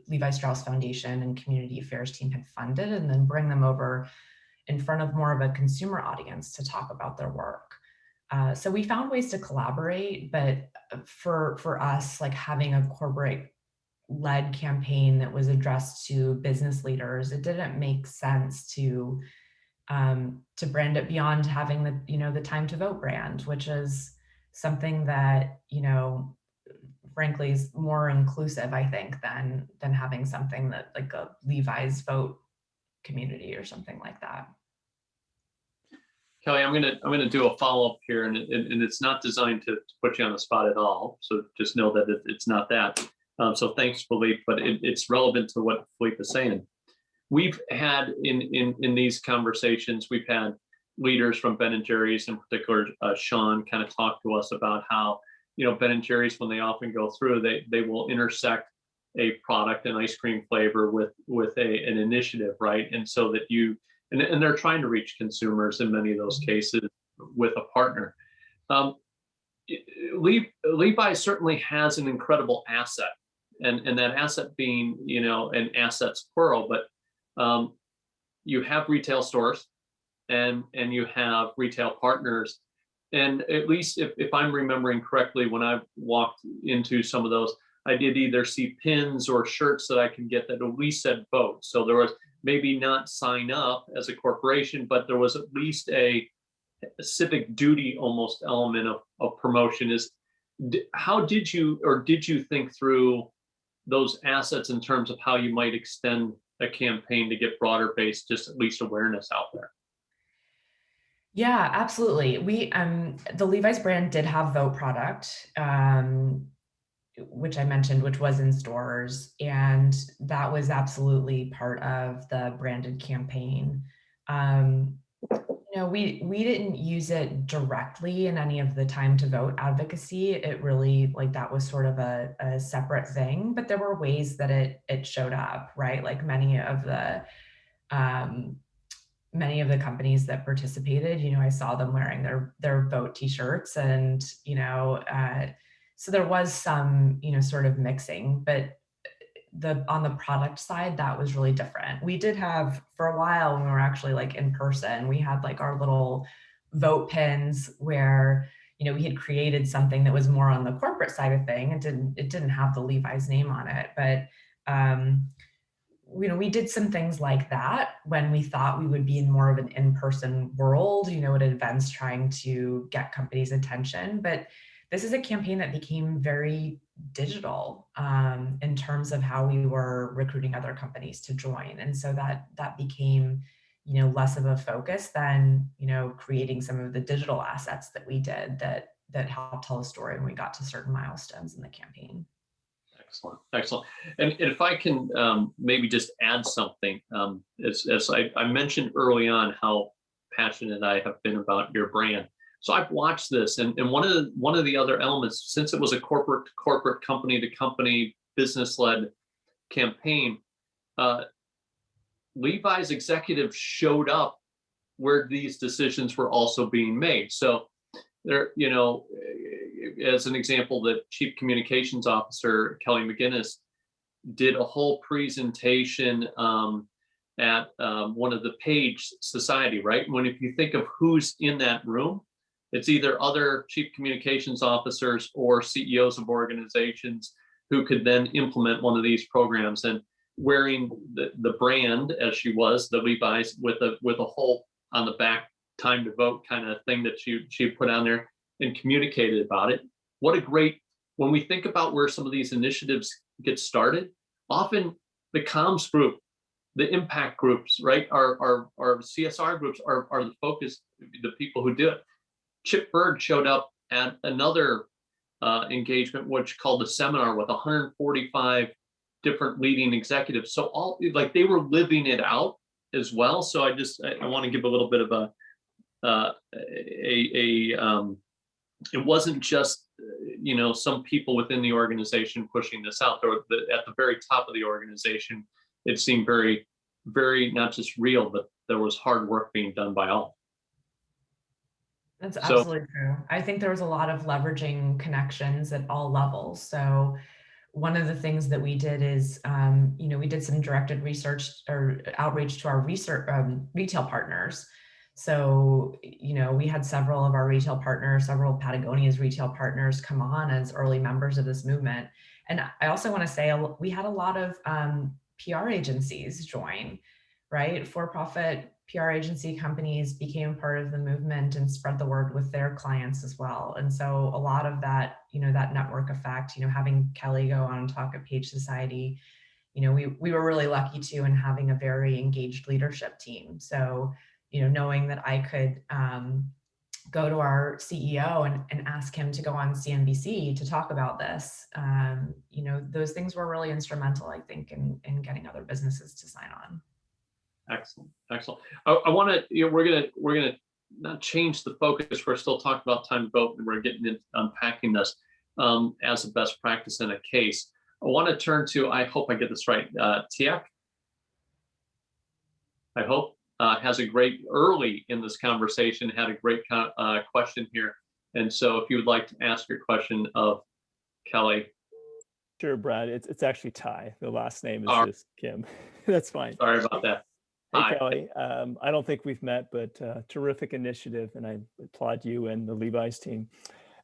Levi Strauss Foundation and Community Affairs team had funded, and then bring them over in front of more of a consumer audience to talk about their work. So we found ways to collaborate, but for us, like, having a corporate-led campaign that was addressed to business leaders, it didn't make sense to brand it beyond having the Time to Vote brand, which is something that, frankly, is more inclusive, I think, than having something that, like, a Levi's Vote community or something like that. Kelly, I'm gonna do a follow-up here, and it's not designed to put you on the spot at all. So just know that it's not that. So thanks, Philippe, but it's relevant to what Philippe is saying. We've had in these conversations, we've had leaders from Ben & Jerry's, in particular, Sean, kind of talk to us about how, Ben & Jerry's, when they often go through, they will intersect a product, an ice cream flavor, with an initiative, right? And so that and they're trying to reach consumers in many of those cases with a partner. Levi certainly has an incredible asset, and that asset being, an assets plural, but you have retail stores and you have retail partners. And at least if I'm remembering correctly, when I walked into some of those, I did either see pins or shirts that I can get that at least said vote. So there was maybe not sign up as a corporation, but there was at least a civic duty almost element of promotion. How did you think through those assets in terms of how you might extend a campaign to get broader based, just at least awareness out there? Yeah, absolutely. We the Levi's brand did have vote product, which I mentioned, which was in stores, and that was absolutely part of the branded campaign. We didn't use it directly in any of the time to vote advocacy. It really, like, that was sort of a separate thing, but there were ways that it showed up, right? Like many of the companies that participated, I saw them wearing their vote t-shirts, and so there was some sort of mixing, but on the product side, that was really different. We did have, for a while, when we were actually like in person, we had like our little vote pins where we had created something that was more on the corporate side of thing. It didn't have the Levi's name on it, but we did some things like that when we thought we would be in more of an in-person world, at events, trying to get companies' attention. But this is a campaign that became very digital in terms of how we were recruiting other companies to join. And so that became, less of a focus than, creating some of the digital assets that we did that helped tell a story when we got to certain milestones in the campaign. Excellent, excellent. And if I can maybe just add something, as I mentioned early on how passionate I have been about your brand. So I've watched this, and one of the other elements, since it was a corporate to corporate, company to company, business-led campaign, Levi's executives showed up where these decisions were also being made. So there, as an example, the Chief Communications Officer, Kelly McGinnis, did a whole presentation at one of the Page Society, right? If you think of who's in that room, it's either other chief communications officers or CEOs of organizations who could then implement one of these programs, and wearing the brand as she was, the Levi's, with a whole on the back time to vote kind of thing that she put on there and communicated about it. What a great, when we think about where some of these initiatives get started, often the comms group, the impact groups, right, our CSR groups are the focus, the people who do it. Chip Bird showed up at another engagement, which called a seminar, with 145 different leading executives. So all, like, they were living it out as well. So I want to give a little bit of it wasn't just some people within the organization pushing this out. There, at the very top of the organization, it seemed very, very not just real, but there was hard work being done by all. That's absolutely true. I think there was a lot of leveraging connections at all levels. So one of the things that we did is, we did some directed research or outreach to our retail partners. So, we had several of our retail partners, several of Patagonia's retail partners come on as early members of this movement. And I also want to say we had a lot of PR agencies join, right? For-profit PR agency companies became part of the movement and spread the word with their clients as well. And so a lot of that, that network effect, having Kelly go on and talk at Page Society, we were really lucky too in having a very engaged leadership team. So, knowing that I could go to our CEO and ask him to go on CNBC to talk about this, those things were really instrumental, I think, in getting other businesses to sign on. Excellent, excellent. I want to, we're gonna not change the focus. We're still talking about time to vote, and we're getting into unpacking this as a best practice in a case. I want to turn to, I hope I get this right, Tiek. I hope has a great, early in this conversation, had a great question here. And so if you would like to ask your question of Kelly. Sure, Brad. It's actually Ty. The last name is just Kim. That's fine. Sorry about that. Hey, Hi. Kelly. I don't think we've met, but terrific initiative, and I applaud you and the Levi's team.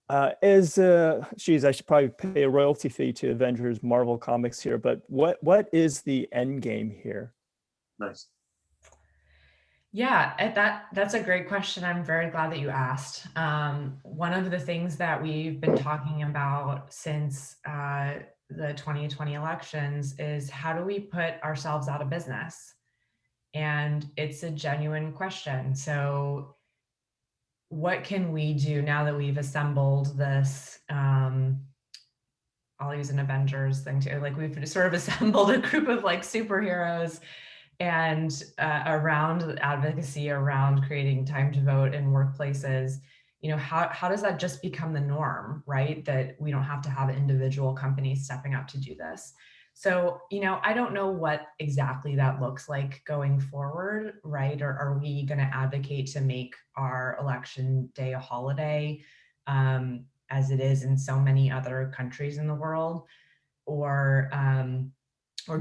I should probably pay a royalty fee to Avengers Marvel Comics here, but what is the end game here? Nice. Yeah, that's a great question. I'm very glad that you asked. One of the things that we've been talking about since the 2020 elections is, how do we put ourselves out of business? And it's a genuine question. So what can we do now that we've assembled this, I'll use an Avengers thing too, like we've sort of assembled a group of like superheroes and around advocacy, around creating time to vote in workplaces, you know, how does that just become the norm, right? That we don't have to have individual companies stepping up to do this. So, you know, I don't know what exactly that looks like going forward, right? Or are we going to advocate to make our election day a holiday, as it is in so many other countries in the world? Or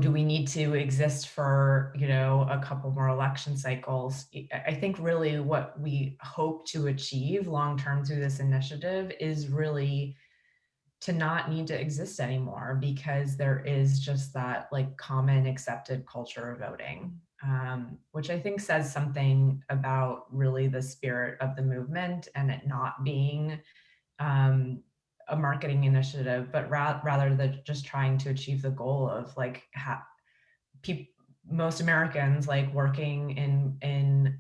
do we need to exist for, you know, a couple more election cycles? I think really what we hope to achieve long-term through this initiative is really to not need to exist anymore, because there is just that like common accepted culture of voting, which I think says something about really the spirit of the movement, and it not being a marketing initiative, but rather than just trying to achieve the goal of like most Americans like working in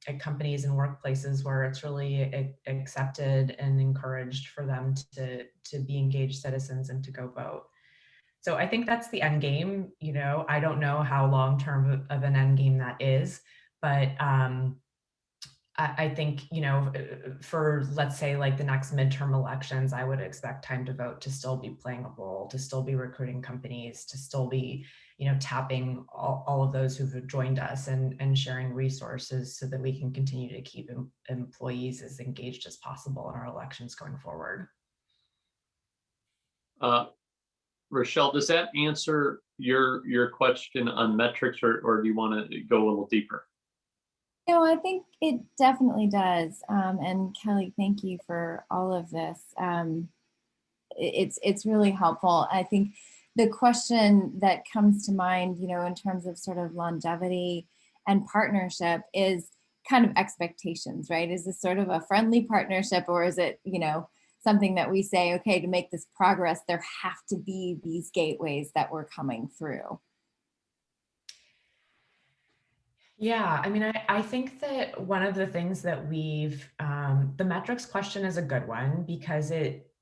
at companies and workplaces where it's really accepted and encouraged for them to be engaged citizens and to go vote. So I think that's the end game. You know, I don't know how long term of an end game that is, but I think, you know, for let's say like the next midterm elections, I would expect time to vote to still be playing a role, to still be recruiting companies, to still be, you know, tapping all of those who've joined us and sharing resources so that we can continue to keep employees as engaged as possible in our elections going forward. Rochelle, does that answer your question on metrics, or do you want to go a little deeper? No, I think it definitely does. And Kelly, thank you for all of this. It's really helpful. I think the question that comes to mind, you know, in terms of sort of longevity and partnership is kind of expectations, right? Is this sort of a friendly partnership, or is it, you know, something that we say, okay, to make this progress, there have to be these gateways that we're coming through? Yeah, I mean, I think that one of the things that we've, the metrics question is a good one, because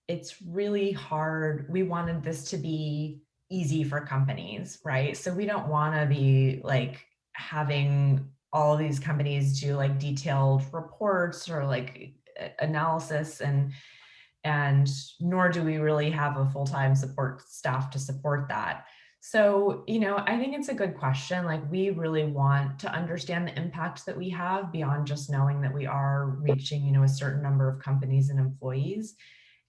it's really hard. We wanted this to be easy for companies, right? So we don't want to be like having all of these companies do like detailed reports or like analysis, and nor do we really have a full-time support staff to support that. So, you know, I think it's a good question. Like, we really want to understand the impact that we have beyond just knowing that we are reaching, you know, a certain number of companies and employees.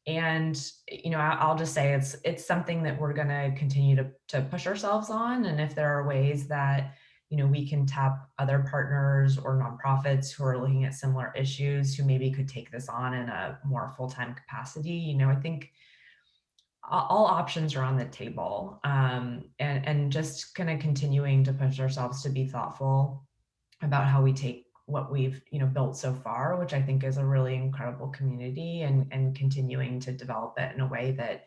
And, you know, I'll just say it's something that we're going to continue to push ourselves on. And if there are ways that, you know, we can tap other partners or nonprofits who are looking at similar issues, who maybe could take this on in a more full-time capacity, you know, I think all options are on the table, and just kind of continuing to push ourselves to be thoughtful about how we take what we've, you know, built so far, which I think is a really incredible community, and continuing to develop it in a way that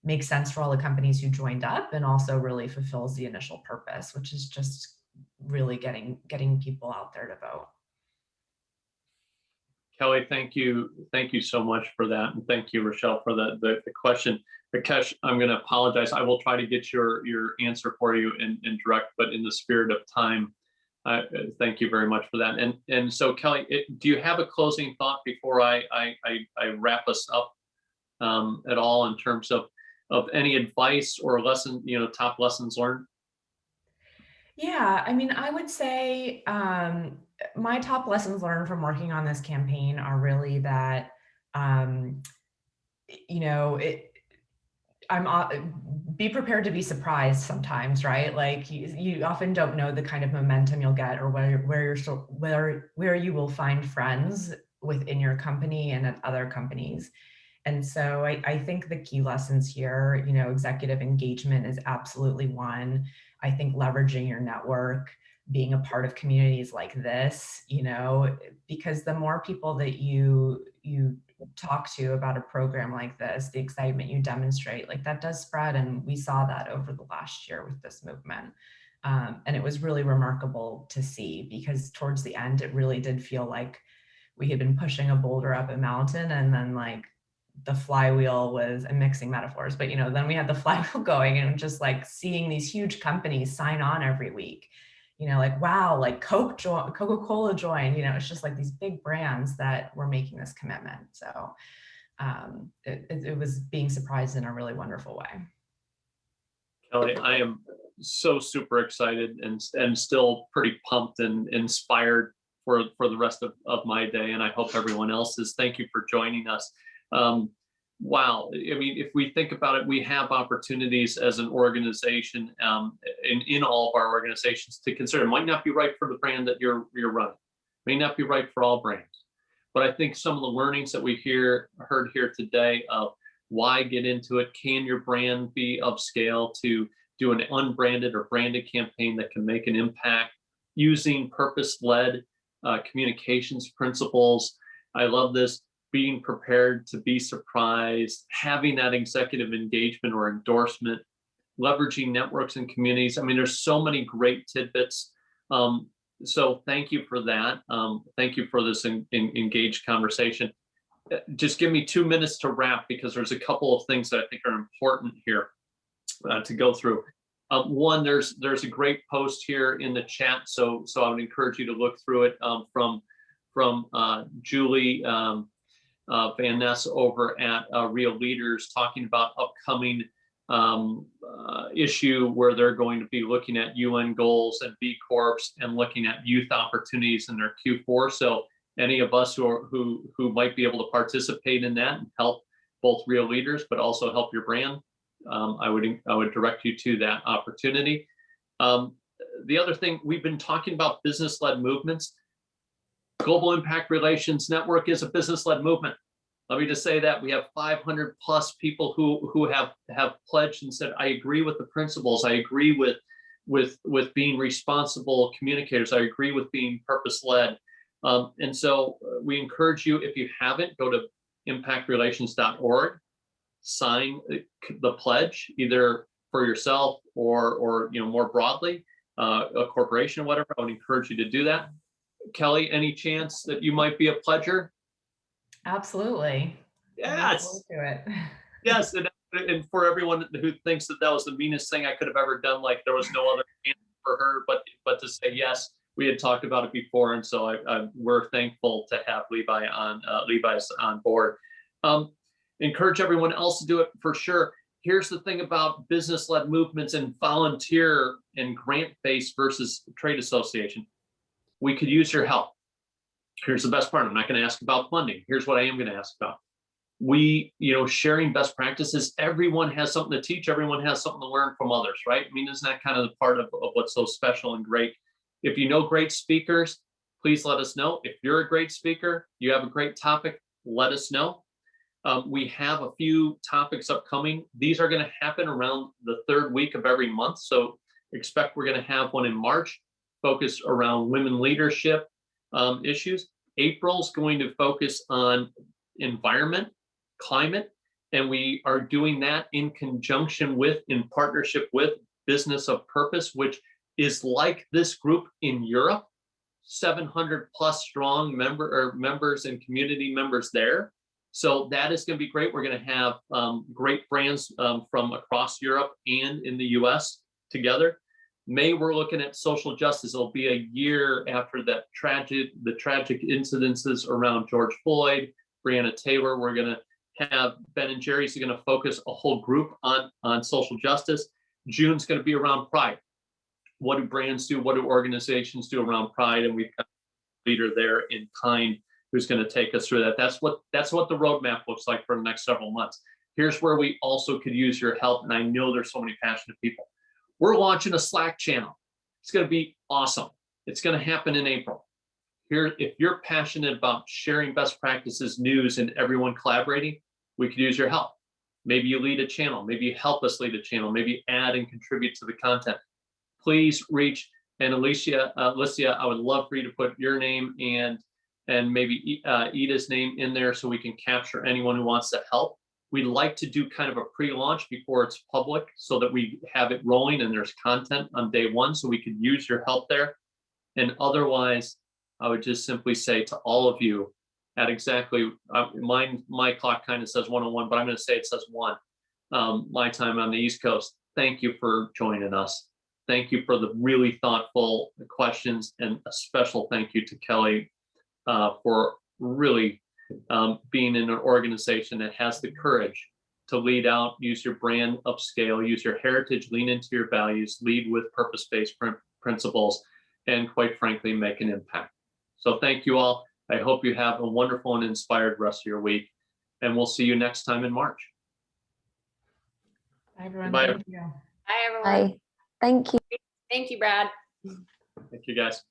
makes sense for all the companies who joined up, and also really fulfills the initial purpose, which is just really getting people out there to vote. Kelly, thank you so much for that, and thank you, Rochelle, for the question. Rakesh, I'm going to apologize. I will try to get your answer for you in direct, but in the spirit of time, thank you very much for that. And so, Kelly, do you have a closing thought before I wrap us up at all, in terms of any advice or lesson, you know, top lessons learned? Yeah, I mean, I would say my top lessons learned from working on this campaign are really that, you know, be prepared to be surprised sometimes, right? Like you often don't know the kind of momentum you'll get, or where you will find friends within your company and at other companies. And so I think the key lessons here, you know, executive engagement is absolutely one. I think leveraging your network, being a part of communities like this, you know, because the more people that you talk to about a program like this, the excitement you demonstrate, like that does spread. And we saw that over the last year with this movement. And it was really remarkable to see, because towards the end, it really did feel like we had been pushing a boulder up a mountain, and then like the flywheel was, I'm mixing metaphors, but you know, then we had the flywheel going, and just like seeing these huge companies sign on every week, like, wow, like Coca-Cola joined, it's just like these big brands that were making this commitment. So it was being surprised in a really wonderful way. Kelly, I am so super excited and still pretty pumped and inspired for the rest of my day. And I hope everyone else is. Thank you for joining us. Wow. I mean, if we think about it, we have opportunities as an organization in all of our organizations to consider. It might not be right for the brand that you're running. It may not be right for all brands. But I think some of the learnings that we heard here today of why get into it, can your brand be of scale to do an unbranded or branded campaign that can make an impact using purpose-led communications principles. I love this. Being prepared to be surprised, having that executive engagement or endorsement, leveraging networks and communities. I mean, there's so many great tidbits. So thank you for that. Thank you for this engaged conversation. Just give me 2 minutes to wrap, because there's a couple of things that I think are important here to go through. One, there's a great post here in the chat, so I would encourage you to look through it from Julie Van Ness over at Real Leaders, talking about upcoming issue where they're going to be looking at UN goals and B Corps and looking at youth opportunities in their Q4. So any of us who might be able to participate in that and help both Real Leaders, but also help your brand, I would direct you to that opportunity. The other thing, we've been talking about business-led movements. Global Impact Relations Network is a business-led movement. Let me just say that we have 500 plus people who have pledged and said, I agree with the principles. I agree with being responsible communicators. I agree with being purpose-led. And so we encourage you, if you haven't, go to impactrelations.org, sign the pledge, either for yourself or more broadly, a corporation or whatever. I would encourage you to do that. Kelly, any chance that you might be a pledger? Absolutely. Yes. To it. Yes, and for everyone who thinks that was the meanest thing I could have ever done, like there was no other answer for her, but to say yes. We had talked about it before, and so we're thankful to have Levi's on board. Encourage everyone else to do it for sure. Here's the thing about business-led movements and volunteer and grant-based versus trade association. We could use your help. Here's the best part. I'm not going to ask about funding. Here's what I am going to ask about. Sharing best practices. Everyone has something to teach. Everyone has something to learn from others, right? I mean, isn't that kind of the part of what's so special and great? If you know great speakers, please let us know. If you're a great speaker, you have a great topic, let us know. We have a few topics upcoming. These are going to happen around the 3rd week of every month. So expect we're going to have one in March, focused around women leadership issues. April's going to focus on environment, climate, and we are doing that in partnership with Business of Purpose, which is like this group in Europe, 700 plus strong members and community members there. So that is going to be great. We're going to have great brands from across Europe and in the US together. May, we're looking at social justice. It'll be a year after the tragic incidences around George Floyd, Breonna Taylor. We're going to have Ben and Jerry's going to focus a whole group on social justice. June's going to be around pride. What do brands do? What do organizations do around pride? And we've got a leader there in kind who's going to take us through that. That's what the roadmap looks like for the next several months. Here's where we also could use your help. And I know there's so many passionate people. We're launching a Slack channel. It's going to be awesome. It's going to happen in April. Here, if you're passionate about sharing best practices, news, and everyone collaborating, we could use your help. Maybe you lead a channel. Maybe you help us lead a channel. Maybe add and contribute to the content. Please reach, and Alicia, I would love for you to put your name and maybe Ida's name in there so we can capture anyone who wants to help. We'd like to do kind of a pre-launch before it's public so that we have it rolling and there's content on day one, so we could use your help there. And otherwise, I would just simply say to all of you at exactly, my clock kind of says 1:01, but I'm going to say it says 1, my time on the East Coast. Thank you for joining us. Thank you for the really thoughtful questions, and a special thank you to Kelly for really being in an organization that has the courage to lead out, use your brand upscale, use your heritage, lean into your values, lead with purpose-based principles, and quite frankly, make an impact. So thank you all. I hope you have a wonderful and inspired rest of your week, and we'll see you next time in March. Bye, everyone. Bye. Thank you. Bye, everyone. Bye. Thank you. Thank you, Brad. Thank you, guys.